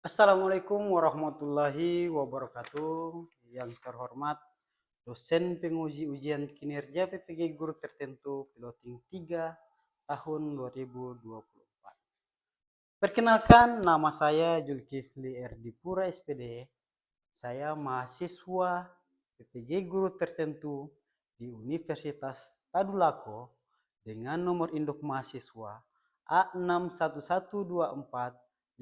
Assalamualaikum warahmatullahi wabarakatuh. Yang terhormat dosen penguji ujian kinerja PPG Guru Tertentu Piloting 3 tahun 2024. Perkenalkan, nama saya Julkifli Erdipura SPD. Saya mahasiswa PPG Guru Tertentu di Universitas Tadulako dengan nomor induk mahasiswa A6112457728.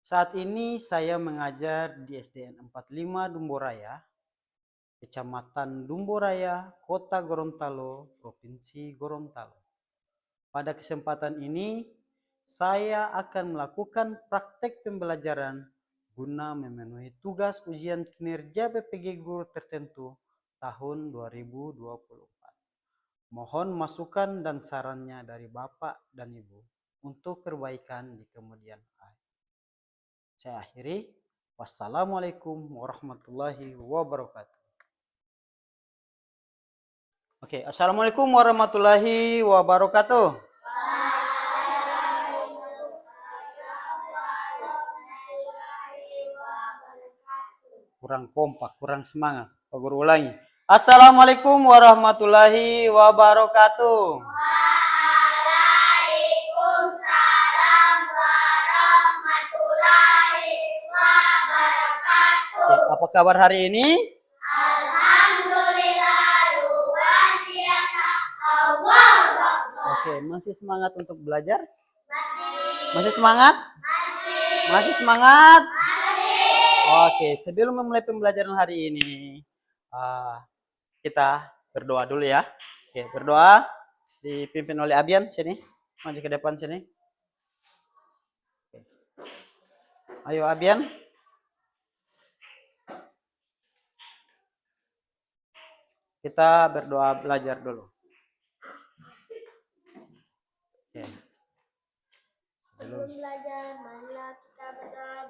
Saat ini saya mengajar di SDN 45 Dumboraya, Kecamatan Dumboraya, Kota Gorontalo, Provinsi Gorontalo. Pada kesempatan ini, saya akan melakukan praktek pembelajaran guna memenuhi tugas ujian kinerja PPG Guru Tertentu tahun 2024. Mohon masukan dan sarannya dari Bapak dan Ibu untuk perbaikan di kemudian hari. Saya akhiri. Wassalamualaikum warahmatullahi wabarakatuh. Oke, assalamualaikum warahmatullahi wabarakatuh. Kurang kompak, kurang semangat. Pak Guru ulangi. Assalamualaikum warahmatullahi wabarakatuh. Waalaikumsalam warahmatullahi wabarakatuh. Oke, apa kabar hari ini? Alhamdulillah luar biasa. Oke, masih semangat untuk belajar? Masih semangat? Masih semangat? Oke, sebelum memulai pembelajaran hari ini, kita berdoa dulu ya. Oke, berdoa dipimpin oleh Abian sini, maju ke depan sini. Oke. Ayo Abian. Kita berdoa belajar dulu. Oke. Sebelum belajar, marilah kita berdoa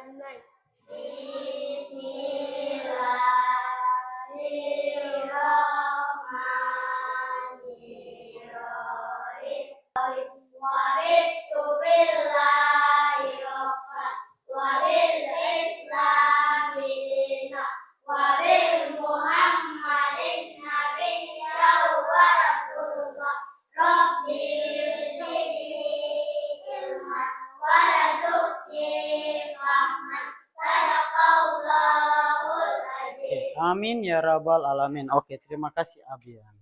dimulai. Bismillahirrahmanirrahim. Wabitu billahi rabban wabil islami dina wabil muhammadin nabiyya wa rasulullah rabbi zidni ilman warzuqni fahman sadaqallahul azim. Amin ya rabbal alamin. Oke, terima kasih Abian.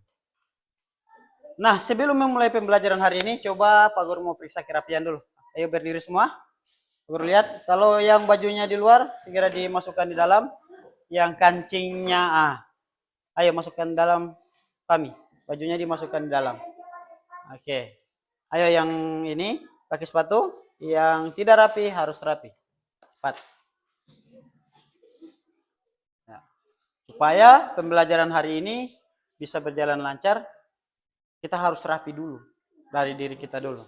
Nah, sebelum memulai pembelajaran hari ini, coba Pak Guru mau periksa kerapian dulu. Ayo berdiri semua. Pak Guru lihat, kalau yang bajunya di luar, segera dimasukkan di dalam. Yang kancingnya, ayo masukkan dalam kami. Bajunya dimasukkan di dalam. Oke. Ayo yang ini, pakai sepatu. Yang tidak rapi, harus rapi. Cepat. Nah, supaya pembelajaran hari ini bisa berjalan lancar, kita harus rapi dulu dari diri kita dulu.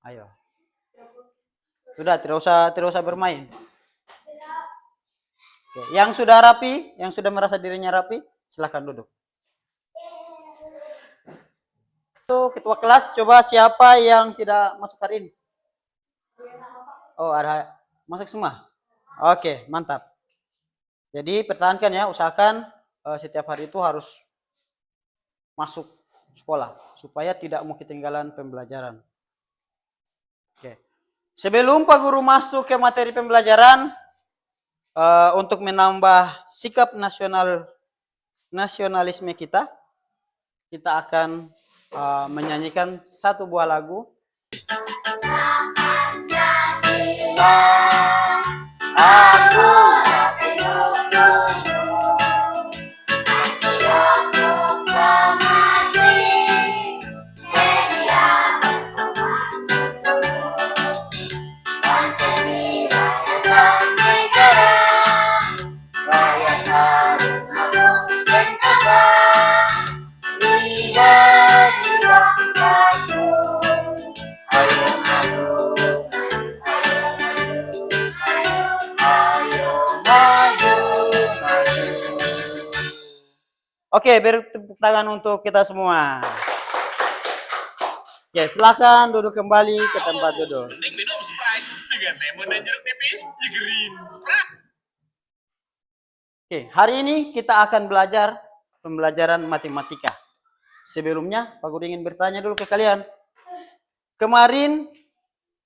Ayo. Sudah, tidak usah bermain. Oke. Yang sudah rapi, yang sudah merasa dirinya rapi, silahkan duduk. Itu ketua kelas, coba siapa yang tidak masuk hari ini? Oh, ada masuk semua. Oke, mantap. Jadi pertahankan ya, usahakan setiap hari itu harus masuk sekolah supaya tidak mau ketinggalan pembelajaran. Oke. Sebelum Pak Guru masuk ke materi pembelajaran, untuk menambah sikap nasionalisme kita akan menyanyikan satu buah lagu. Aku Oke, beri tepuk tangan untuk kita semua. Oke, silakan duduk kembali ke tempat duduk. dengan lemon dan jeruk nipis, Green Sprout. Oke, hari ini kita akan belajar pembelajaran matematika. Sebelumnya, Pak Guru ingin bertanya dulu ke kalian. Kemarin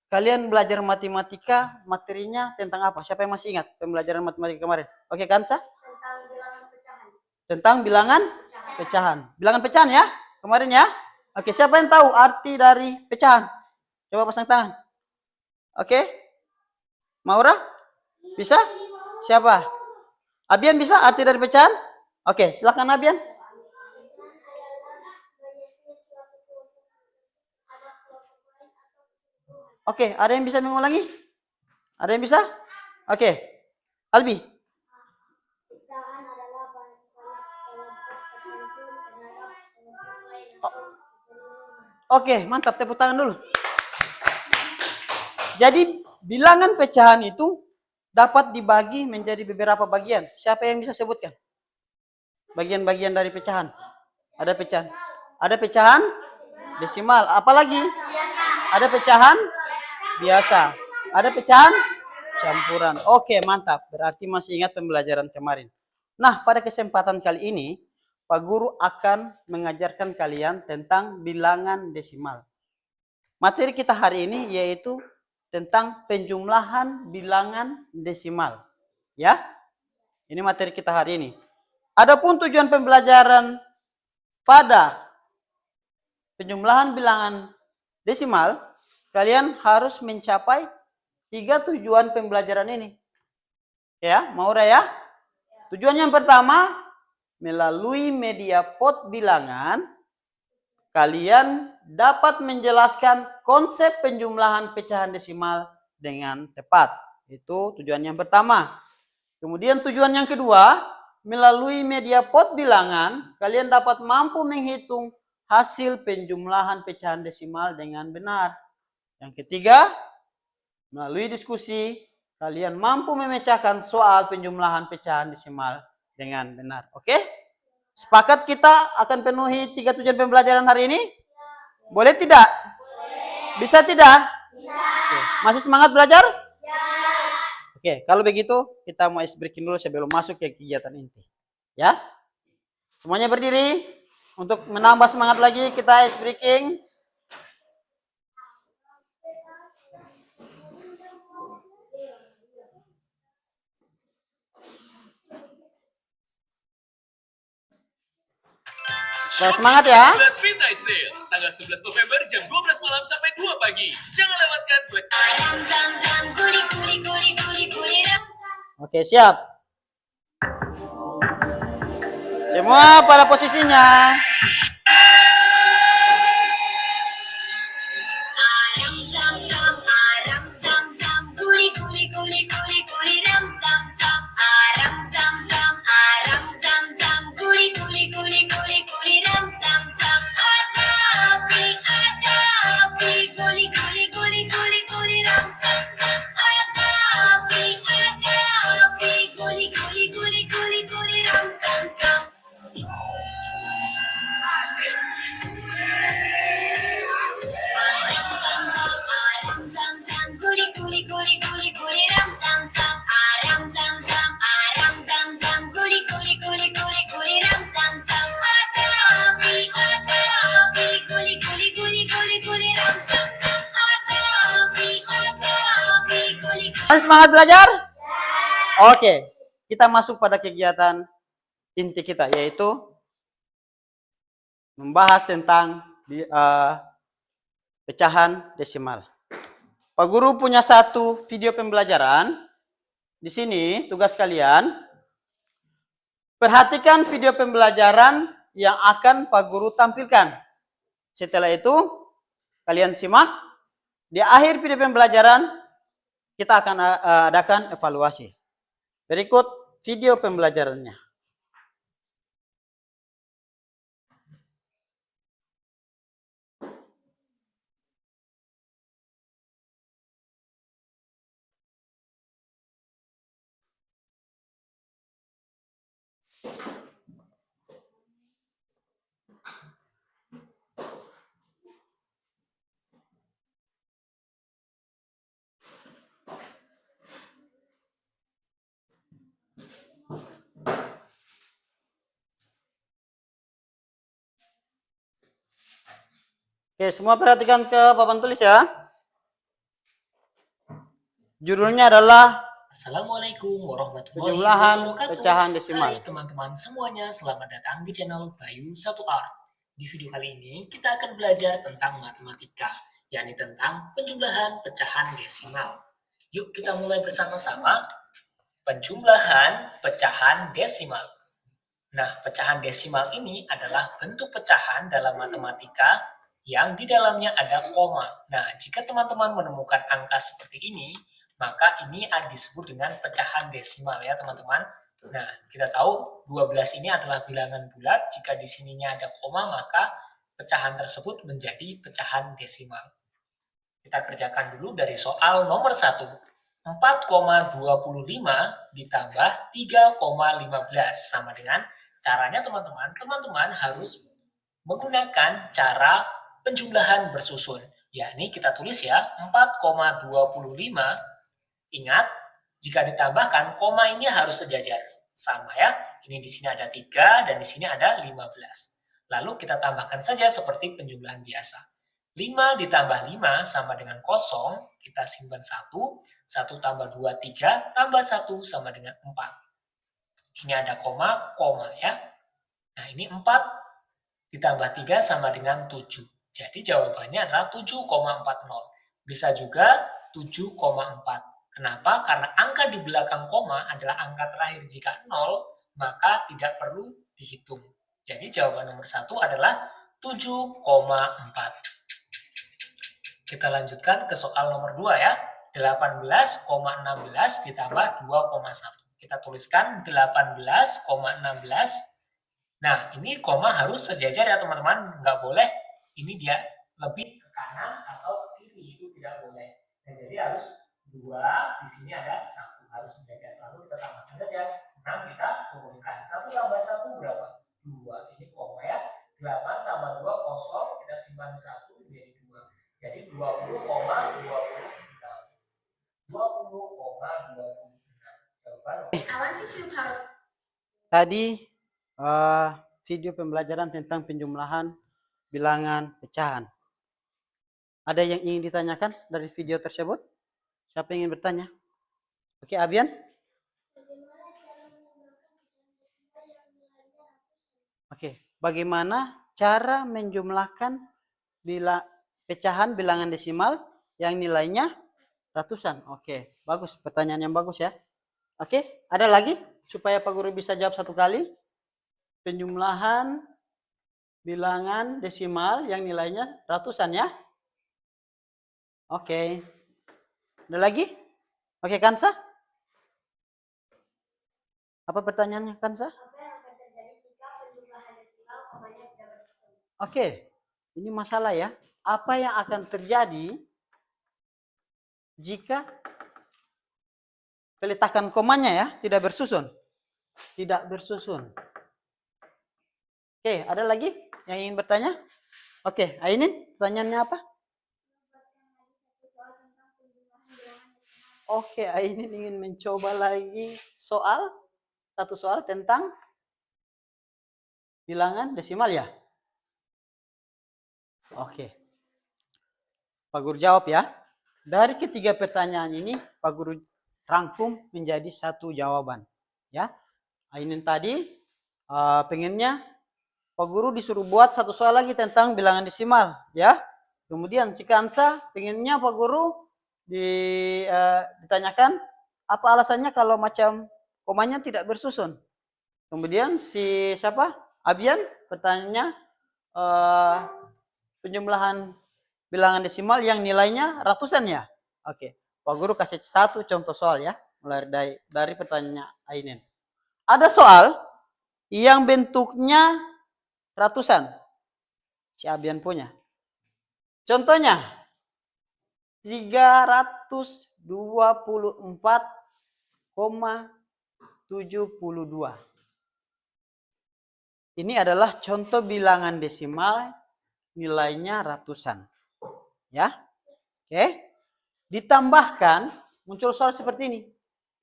kalian belajar matematika, materinya tentang apa? Siapa yang masih ingat pembelajaran matematika kemarin? Oke, Kansa? Tentang bilangan pecahan. Tentang bilangan pecahan. Bilangan pecahan ya? Kemarin ya? Oke, siapa yang tahu arti dari pecahan? Coba pasang tangan. Oke? Maura? Bisa? Siapa? Abian bisa arti dari pecahan? Oke, silakan Abian. Pecahan adalah banyaknya suatu kelompok ada kelompok lain atau keseluruhan. Oke, ada yang bisa mengulangi? Ada yang bisa? Oke. Albi. Pecahan adalah banyak kelompok tertentu terhadap kelompok lain atau keseluruhan. Oke, mantap, tepuk tangan dulu. Jadi bilangan pecahan itu dapat dibagi menjadi beberapa bagian. Siapa yang bisa sebutkan? Bagian-bagian dari pecahan. Ada pecahan. Ada pecahan desimal. Apalagi? Ada pecahan biasa. Ada pecahan campuran. Oke, mantap. Berarti masih ingat pembelajaran kemarin. Nah, pada kesempatan kali ini, Pak Guru akan mengajarkan kalian tentang bilangan desimal. Materi kita hari ini yaitu tentang penjumlahan bilangan desimal. Ya, ini materi kita hari ini. Adapun tujuan pembelajaran pada penjumlahan bilangan desimal, kalian harus mencapai 3 tujuan pembelajaran ini. Ya, Maura ya. Tujuan yang pertama, melalui media pot bilangan, kalian dapat menjelaskan konsep penjumlahan pecahan desimal dengan tepat. Itu tujuan yang pertama. Kemudian tujuan yang kedua, melalui media pot bilangan, kalian dapat mampu menghitung hasil penjumlahan pecahan desimal dengan benar. Yang ketiga, melalui diskusi, kalian mampu memecahkan soal penjumlahan pecahan desimal dengan benar. Oke? Sepakat kita akan penuhi 3 tujuan pembelajaran hari ini? Boleh tidak? Bisa tidak? Bisa. Oke. Masih semangat belajar? Oke, kalau begitu kita mau ice breaking dulu sebelum masuk ke kegiatan inti. Ya? Semuanya berdiri. Untuk menambah semangat lagi kita ice breaking. Supaya semangat ya. 11 Midnight Sale, tanggal 11 November jam 12 malam sampai 2 pagi. Jangan lewatkan Black. Oke, siap. Semua pada posisinya. Semangat belajar? Oke, kita masuk pada kegiatan inti kita, yaitu membahas tentang pecahan desimal. Pak Guru punya satu video pembelajaran. Di sini tugas kalian, perhatikan video pembelajaran yang akan Pak Guru tampilkan. Setelah itu, kalian simak. Di akhir video pembelajaran, kita akan adakan evaluasi. Berikut video pembelajarannya. Oke, semua perhatikan ke papan tulis ya. Judulnya adalah Assalamualaikum warahmatullahi penjumlahan wabarakatuh. pecahan desimal. Hai teman-teman semuanya, selamat datang di channel Bayu 1 Art. Di video kali ini kita akan belajar tentang matematika, yakni tentang penjumlahan pecahan desimal. Yuk kita mulai bersama-sama. Penjumlahan pecahan desimal. Nah, pecahan desimal ini adalah bentuk pecahan dalam matematika yang di dalamnya ada koma. Nah, jika teman-teman menemukan angka seperti ini, maka ini disebut dengan pecahan desimal ya, teman-teman. Nah, kita tahu 12 ini adalah bilangan bulat. Jika di sininya ada koma, maka pecahan tersebut menjadi pecahan desimal. Kita kerjakan dulu dari soal nomor 1. 4,25 ditambah 3,15 sama dengan caranya teman-teman harus menggunakan cara penjumlahan bersusun. Yakni kita tulis ya, 4,25. Ingat, jika ditambahkan, koma ini harus sejajar. Sama ya, ini di sini ada 3 dan di sini ada 15. Lalu kita tambahkan saja seperti penjumlahan biasa. 5 ditambah 5 sama dengan 0, kita simpan 1, 1 tambah 2, 3, tambah 1 sama dengan 4. Ini ada koma, koma ya. Nah ini 4 ditambah 3 sama dengan 7. Jadi jawabannya adalah 7,40. Bisa juga 7,4. Kenapa? Karena angka di belakang koma adalah angka terakhir. Jika 0, maka tidak perlu dihitung. Jadi jawaban nomor 1 adalah 7,4. Kita lanjutkan ke soal nomor 2 ya. 18,16 ditambah 2,1. Kita tuliskan 18,16. Nah, ini koma harus sejajar ya teman-teman. Nggak boleh ini dia lebih ke kanan atau ke kiri. Itu tidak boleh. Nah, jadi harus 2, di sini ada 1. Harus sejajar. Lalu kita tambahkan saja. 6 kita turunkan. 1 tambah 1 berapa? 2. Ini koma ya. 8 tambah 2, 0. Kita simpan 1 menjadi 2. Jadi 20,26. 20,26. Jawaban Tadi video pembelajaran tentang penjumlahan bilangan pecahan. Ada yang ingin ditanyakan dari video tersebut? Siapa yang ingin bertanya? Oke, Abian? Oke, bagaimana cara menjumlahkan pecahan bilangan desimal yang nilainya ratusan? Oke, bagus. Pertanyaan yang bagus ya. Oke, ada lagi supaya Pak Guru bisa jawab satu kali. Penjumlahan bilangan desimal yang nilainya ratusan ya. Oke. Ada lagi? Oke, Kansa? Apa pertanyaannya, Kansa? Oke, ini masalah ya. Apa yang akan terjadi jika peletakan komanya ya tidak bersusun? Tidak bersusun. Oke, ada lagi yang ingin bertanya? Oke, Ainin, pertanyaannya apa? Oke, Ainin ingin mencoba lagi satu soal tentang bilangan desimal ya? Oke. Pak Guru jawab ya. Dari ketiga pertanyaan ini, Pak Guru rangkum menjadi satu jawaban. Ya, Ainin tadi pengennya Pak Guru disuruh buat satu soal lagi tentang bilangan desimal, ya. Kemudian si Kansa pengennya Pak Guru ditanyakan apa alasannya kalau macam komanya tidak bersusun. Kemudian si siapa? Abian pertanyaannya penjumlahan bilangan desimal yang nilainya ratusan ya. Oke, Pak Guru kasih satu contoh soal ya, mulai dari pertanyaan Ainin. Ada soal yang bentuknya ratusan, si Abian punya. Contohnya 324,72. Ini adalah contoh bilangan desimal nilainya ratusan. Ya. Oke. Ditambahkan, muncul soal seperti ini.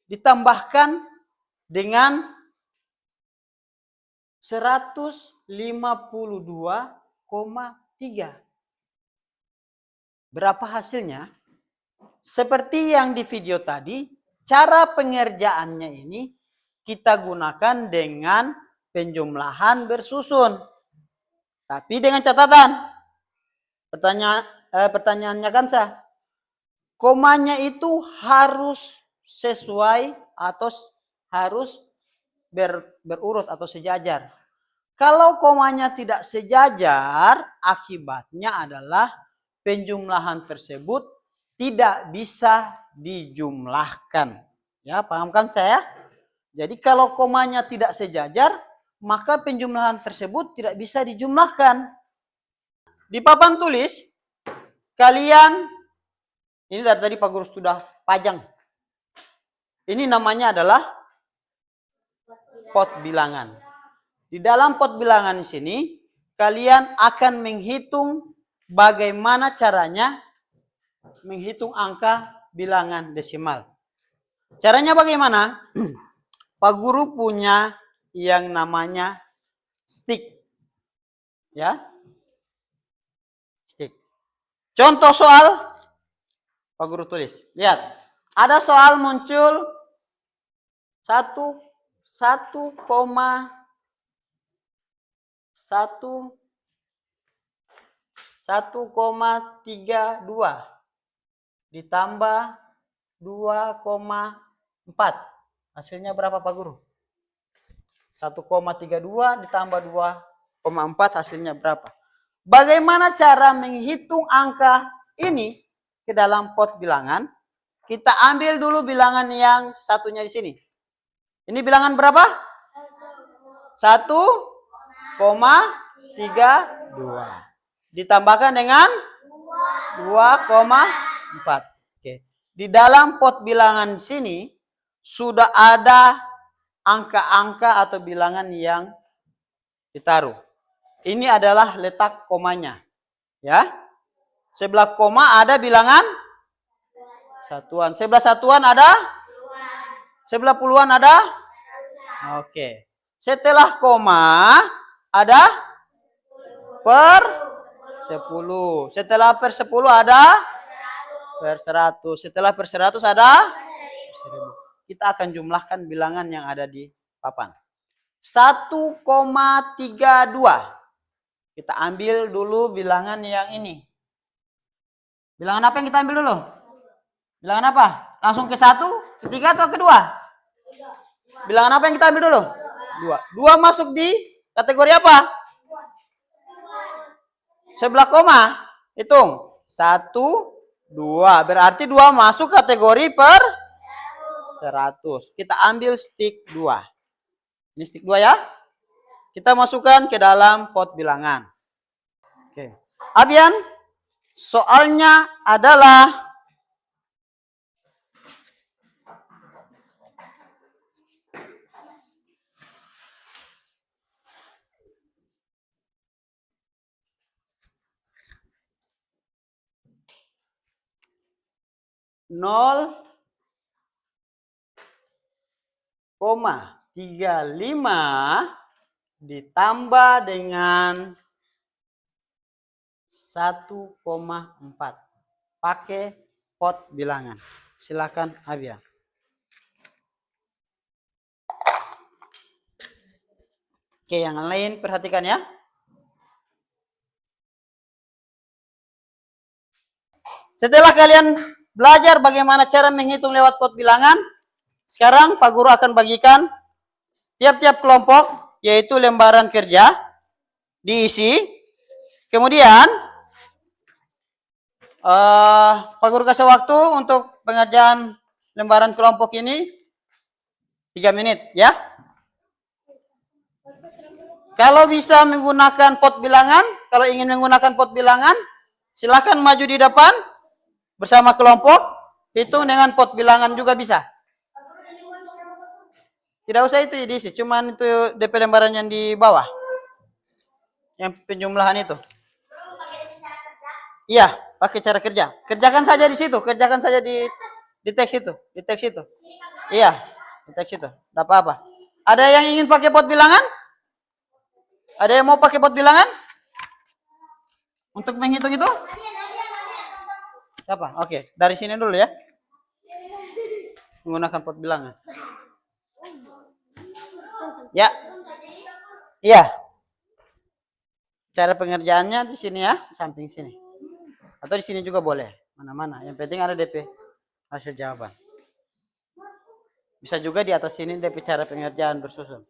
Ditambahkan dengan 152,3. Berapa hasilnya? Seperti yang di video tadi, cara pengerjaannya ini kita gunakan dengan penjumlahan bersusun. Tapi dengan catatan, pertanyaannya kan komanya itu harus sesuai atau harus berurut atau sejajar. Kalau komanya tidak sejajar, akibatnya adalah penjumlahan tersebut tidak bisa dijumlahkan. Ya, paham kan saya? Jadi kalau komanya tidak sejajar, maka penjumlahan tersebut tidak bisa dijumlahkan. Di papan tulis, kalian, ini dari tadi Pak Guru sudah pajang. Ini namanya adalah pot bilangan. Di dalam pot bilangan sini, kalian akan menghitung bagaimana caranya menghitung angka bilangan desimal. Caranya bagaimana? Pak Guru punya yang namanya stick. Ya. Stick. Contoh soal Pak Guru tulis. Lihat. Ada soal muncul 1,32 ditambah 2,4. Hasilnya berapa Pak Guru? 1,32 ditambah 2,4 hasilnya berapa? Bagaimana cara menghitung angka ini ke dalam pot bilangan? Kita ambil dulu bilangan yang satunya di sini. Ini bilangan berapa? 1,32. Ditambahkan dengan 2,4. Oke. Di dalam pot bilangan sini sudah ada angka-angka atau bilangan yang ditaruh. Ini adalah letak komanya. Ya. Sebelah koma ada bilangan satuan. Sebelah satuan ada? Sebelah puluhan ada? Oke. Setelah koma ada per 10. Setelah per 10 ada per 100. Setelah per 100 ada per 1000. Kita akan jumlahkan bilangan yang ada di papan. 1,32. Kita ambil dulu bilangan yang ini. Bilangan apa yang kita ambil dulu? Bilangan apa? Langsung ke 1, ke 3 atau ke 2? Bilangan apa yang kita ambil dulu? 2. 2 masuk di kategori apa? Sebelah koma. Hitung. 1, 2. Berarti 2 masuk kategori per 100. Kita ambil stick 2. Ini stick 2 ya. Kita masukkan ke dalam pot bilangan. Oke. Abian, soalnya adalah nol koma 35 ditambah dengan 1,4. Pakai pot bilangan. Silakan Abian. Oke, yang lain perhatikan ya. Setelah kalian belajar bagaimana cara menghitung lewat pot bilangan, sekarang Pak Guru akan bagikan tiap-tiap kelompok, yaitu lembaran kerja, diisi. Kemudian, Pak Guru kasih waktu untuk pengerjaan lembaran kelompok ini 3 menit ya. Kalau bisa menggunakan pot bilangan, kalau ingin menggunakan pot bilangan, silakan maju di depan bersama kelompok, hitung dengan pot bilangan juga bisa. Tidak usah itu diisi, cuman itu DP lembaran yang di bawah. Yang penjumlahan itu. Iya, pakai cara kerja. Kerjakan saja di situ, kerjakan saja di teks itu, di teks itu. Iya, di teks itu. Tidak apa-apa. Ada yang ingin pakai pot bilangan? Ada yang mau pakai pot bilangan? Untuk menghitung itu? Siapa? Oke, dari sini dulu ya. Menggunakan pot bilangan. Ya. Iya. Cara pengerjaannya di sini ya, samping sini. Atau di sini juga boleh. Mana-mana. Yang penting ada DP hasil jawaban. Bisa juga di atas sini DP cara pengerjaan bersusun.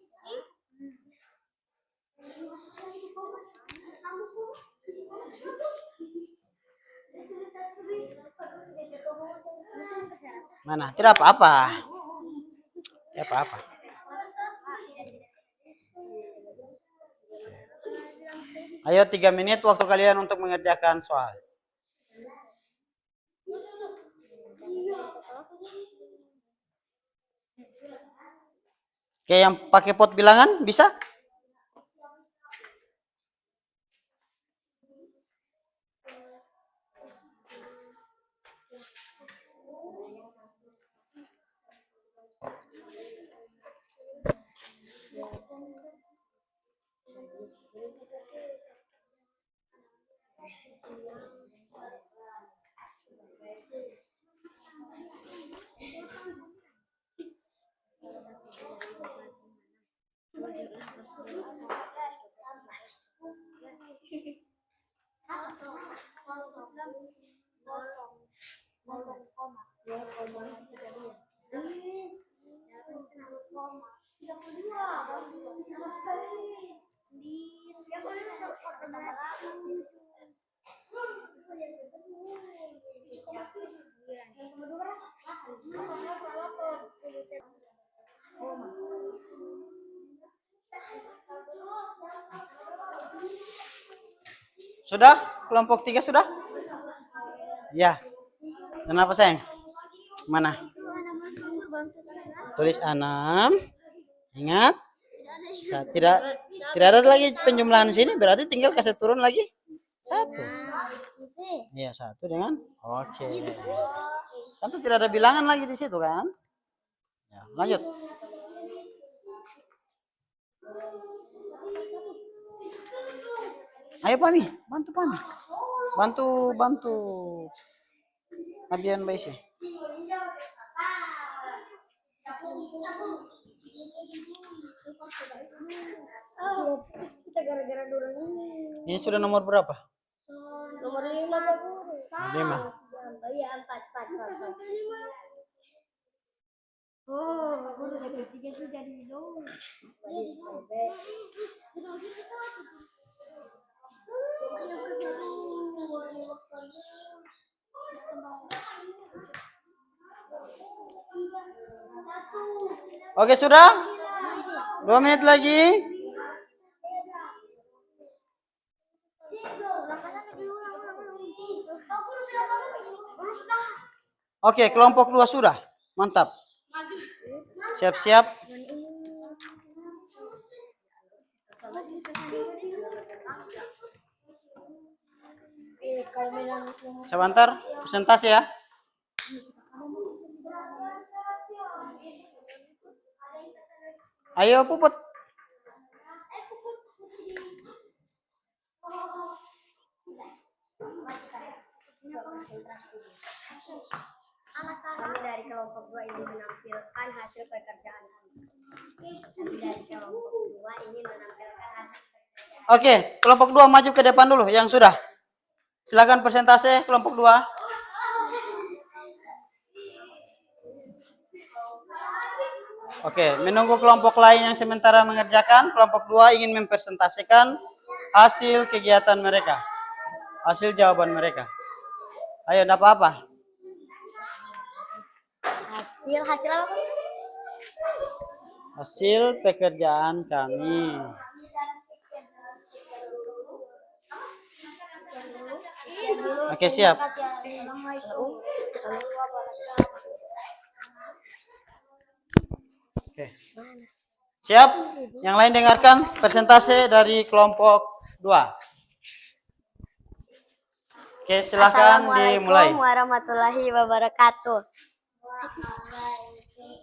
Mana? Tidak apa-apa. Tidak apa-apa. Ayo 3 menit waktu kalian untuk mengerjakan soal. Oke, yang pakai pot bilangan bisa? Sudah? Kelompok 3 sudah? Ya. Kenapa sayang? Mana? Tulis 6. Ingat? Tidak ada lagi penjumlahan sini, berarti tinggal kasih turun lagi 1. Iya, 1 dengan oke. Kan tidak ada bilangan lagi di situ kan? Ya, lanjut. Ayo Pami, bantu Pami. Bantu Abian Baisi. Kita gara-gara dorong ini. Ini sudah nomor berapa? Nomor 5 Pak Guru. 5. Iya 4. Oh, guru dari 3 itu jadi dong. Oke, sudah? 2 menit lagi. Oke, kelompok 2 sudah. Mantap. Siap-siap. Sebentar, presentasi ya. Ayo Puput. Kami dari kelompok 2 ingin menampilkan hasil pekerjaan kami. Oke, kelompok 2 maju ke depan dulu yang sudah. Silakan presentasi kelompok 2. Oke, menunggu kelompok lain yang sementara mengerjakan, kelompok 2 ingin mempresentasikan hasil kegiatan mereka. Hasil jawaban mereka. Ayo, enggak apa-apa. Hasil apa? Hasil pekerjaan kami. Oke, siap. Oke. Siap? Yang lain dengarkan presentasi dari kelompok 2. Oke, silakan dimulai. Assalamualaikum warahmatullahi wabarakatuh.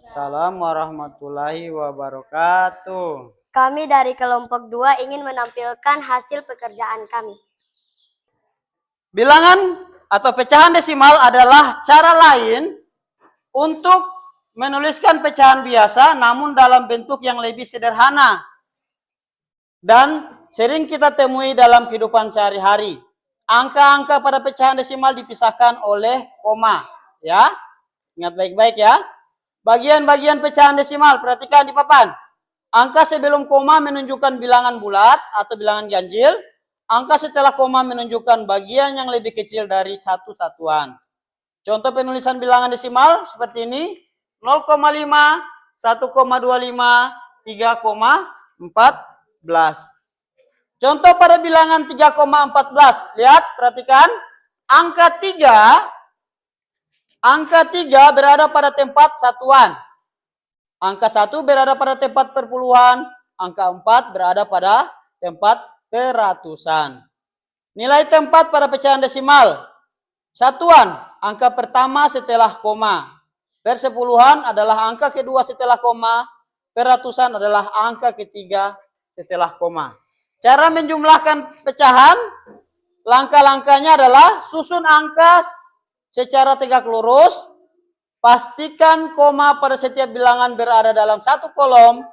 Assalamualaikum warahmatullahi wabarakatuh. Kami dari kelompok 2 ingin menampilkan hasil pekerjaan kami. Bilangan atau pecahan desimal adalah cara lain untuk menuliskan pecahan biasa namun dalam bentuk yang lebih sederhana dan sering kita temui dalam kehidupan sehari-hari. Angka-angka pada pecahan desimal dipisahkan oleh koma, ya. Ingat baik-baik ya. Bagian-bagian pecahan desimal, perhatikan di papan. Angka sebelum koma menunjukkan bilangan bulat atau bilangan ganjil. Angka setelah koma menunjukkan bagian yang lebih kecil dari satu satuan. Contoh penulisan bilangan desimal seperti ini. 0,5, 1,25, 3,14. Contoh pada bilangan 3,14. Lihat, perhatikan. Angka 3 berada pada tempat satuan. Angka 1 berada pada tempat perpuluhan. Angka 4 berada pada tempat peratusan. Nilai tempat pada pecahan desimal. Satuan, angka pertama setelah koma. Persepuluhan adalah angka kedua setelah koma. Peratusan adalah angka ketiga setelah koma. Cara menjumlahkan pecahan, langkah-langkahnya adalah susun angka secara tegak lurus. Pastikan koma pada setiap bilangan berada dalam satu kolom.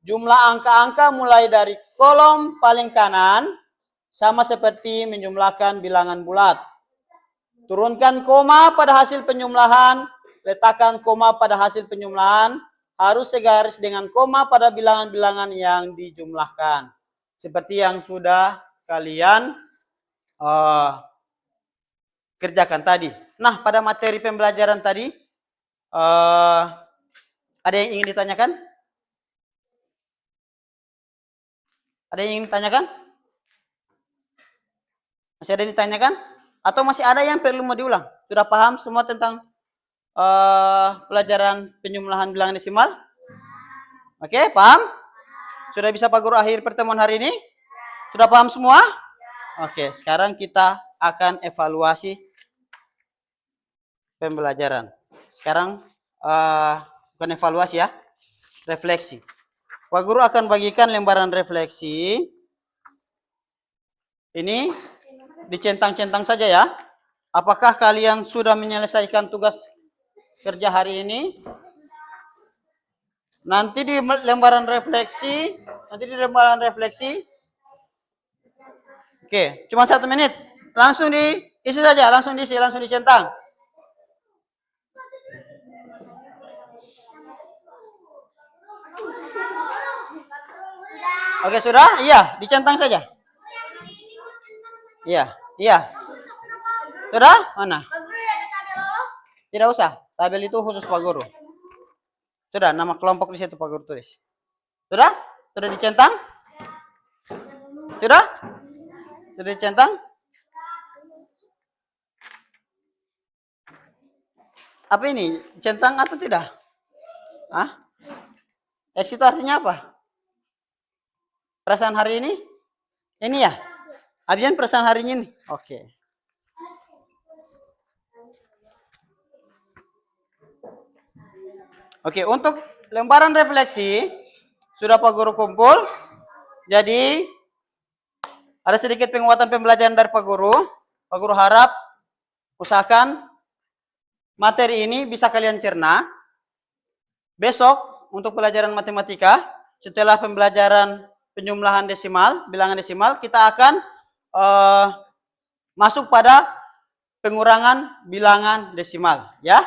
Jumlah angka-angka mulai dari kolom paling kanan, sama seperti menjumlahkan bilangan bulat. Turunkan koma pada hasil penjumlahan, letakkan koma pada hasil penjumlahan, harus segaris dengan koma pada bilangan-bilangan yang dijumlahkan. Seperti yang sudah kalian kerjakan tadi. Nah, pada materi pembelajaran tadi, ada yang ingin ditanyakan? Ada yang ingin ditanyakan? Masih ada yang ditanyakan? Atau masih ada yang perlu mau diulang? Sudah paham semua tentang pelajaran penjumlahan bilangan desimal? Oke, paham? Sudah bisa Pak Guru akhir pertemuan hari ini? Sudah paham semua? Oke, sekarang kita akan evaluasi pembelajaran. Sekarang bukan evaluasi ya, refleksi. Pak Guru akan bagikan lembaran refleksi. Ini dicentang-centang saja ya. Apakah kalian sudah menyelesaikan tugas kerja hari ini? Nanti di lembaran refleksi, oke, cuma 1 menit. Langsung diisi saja, langsung diisi, langsung dicentang. Oke, sudah? Iya, dicentang saja. Iya. Sudah? Mana? Tidak usah. Tabel itu khusus Pak Guru. Sudah, nama kelompok di situ Pak Guru tulis. Sudah? Sudah dicentang? Sudah? Sudah dicentang? Apa ini? Centang atau tidak? Hah? X itu artinya apa? Perasaan hari ini? Ini ya? Abian perasaan hari ini? Oke. Oke, untuk lembaran refleksi sudah Pak Guru kumpul. Jadi ada sedikit penguatan pembelajaran dari Pak Guru. Pak Guru harap usahakan materi ini bisa kalian cerna. Besok untuk pelajaran matematika, setelah pembelajaran penjumlahan desimal, bilangan desimal, kita akan masuk pada pengurangan bilangan desimal, ya.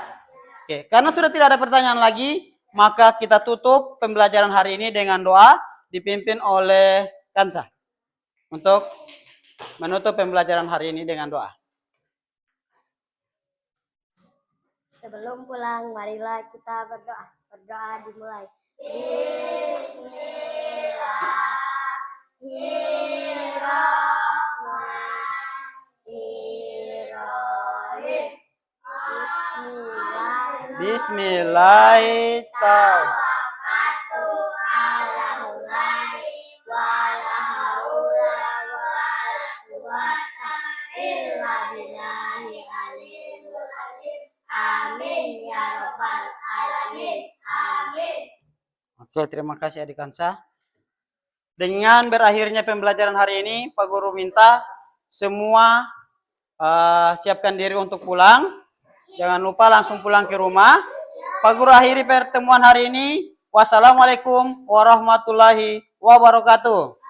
Oke, karena sudah tidak ada pertanyaan lagi, maka kita tutup pembelajaran hari ini dengan doa dipimpin oleh Kansa untuk menutup pembelajaran hari ini dengan doa. Sebelum pulang, marilah kita berdoa. Berdoa dimulai. Amin ya rabbal alamin. Amin. Oke, terima kasih Adik Kansa. Dengan berakhirnya pembelajaran hari ini, Pak Guru minta semua siapkan diri untuk pulang. Jangan lupa langsung pulang ke rumah. Pak Guru akhiri pertemuan hari ini. Wassalamualaikum warahmatullahi wabarakatuh.